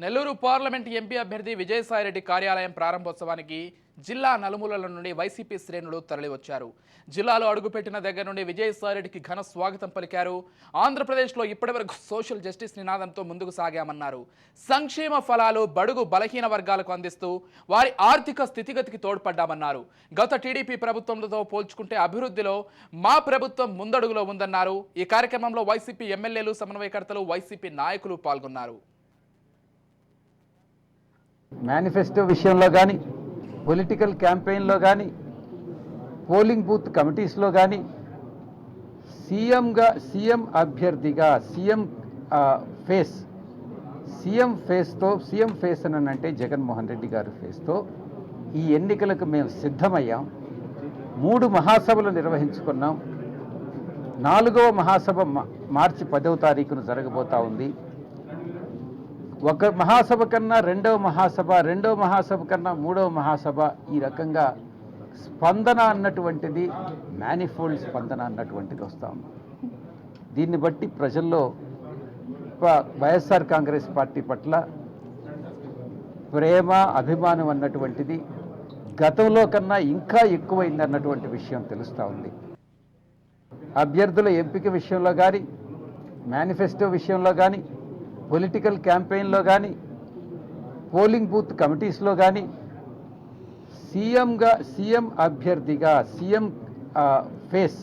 Nellore parliament MP అభ్యర్థి విజయసాయిరెడ్డి కార్యాలయం ప్రారంభోత్సవానికి జిల్లా నలుమూలల నుండి వైసీపీ శ్రేణులు తరలివచ్చారు. జిల్లాలో అడుగుపెట్టిన దగ్గర నుండి విజయసాయిరెడ్డికి ఘన స్వాగతం పలికారు. ఆంధ్రప్రదేశ్లో ఇప్పటివరకు సోషల్ జస్టిస్ నినాదంతో ముందుకు సాగామన్నారు. సంక్షేమ ఫలాలు బడుగు బలహీన వర్గాలకు అందిస్తూ వారి ఆర్థిక స్థితిగతికి తోడ్పడ్డామన్నారు. గత టీడీపీ ప్రభుత్వంతో పోల్చుకుంటే అభివృద్ధిలో మా ప్రభుత్వం ముందడుగులో ఉందన్నారు. ఈ కార్యక్రమంలో వైసీపీ ఎమ్మెల్యేలు, సమన్వయకర్తలు, వైసీపీ నాయకులు పాల్గొన్నారు. మేనిఫెస్టో విషయంలో కానీ, పొలిటికల్ క్యాంపెయిన్లో కానీ, పోలింగ్ బూత్ కమిటీస్లో కానీ, సీఎం అభ్యర్థిగా సీఎం ఫేస్ అని అంటే జగన్మోహన్ రెడ్డి గారి ఫేస్తో ఈ ఎన్నికలకు మేము సిద్ధమయ్యాం. 3 మహాసభలు నిర్వహించుకున్నాం. 4వ మహాసభ మార్చి 10వ తారీఖున జరగబోతా ఉంది. ఒక మహాసభ కన్నా రెండవ మహాసభ కన్నా 3వ మహాసభ, ఈ రకంగా స్పందన అన్నటువంటిది, మేనిఫోల్డ్ స్పందన అన్నటువంటిది వస్తూ ఉంది. దీన్ని బట్టి ప్రజల్లో వైఎస్ఆర్ కాంగ్రెస్ పార్టీ పట్ల ప్రేమ, అభిమానం అన్నటువంటిది గతంలో కన్నా ఇంకా ఎక్కువైంది అన్నటువంటి విషయం తెలుస్తూ ఉంది. అభ్యర్థుల ఎంపిక విషయంలో కానీ, మేనిఫెస్టో విషయంలో కానీ, పొలిటికల్ క్యాంపెయిన్లో కానీ, పోలింగ్ బూత్ కమిటీస్లో కానీ, సీఎం అభ్యర్థిగా సీఎం ఫేస్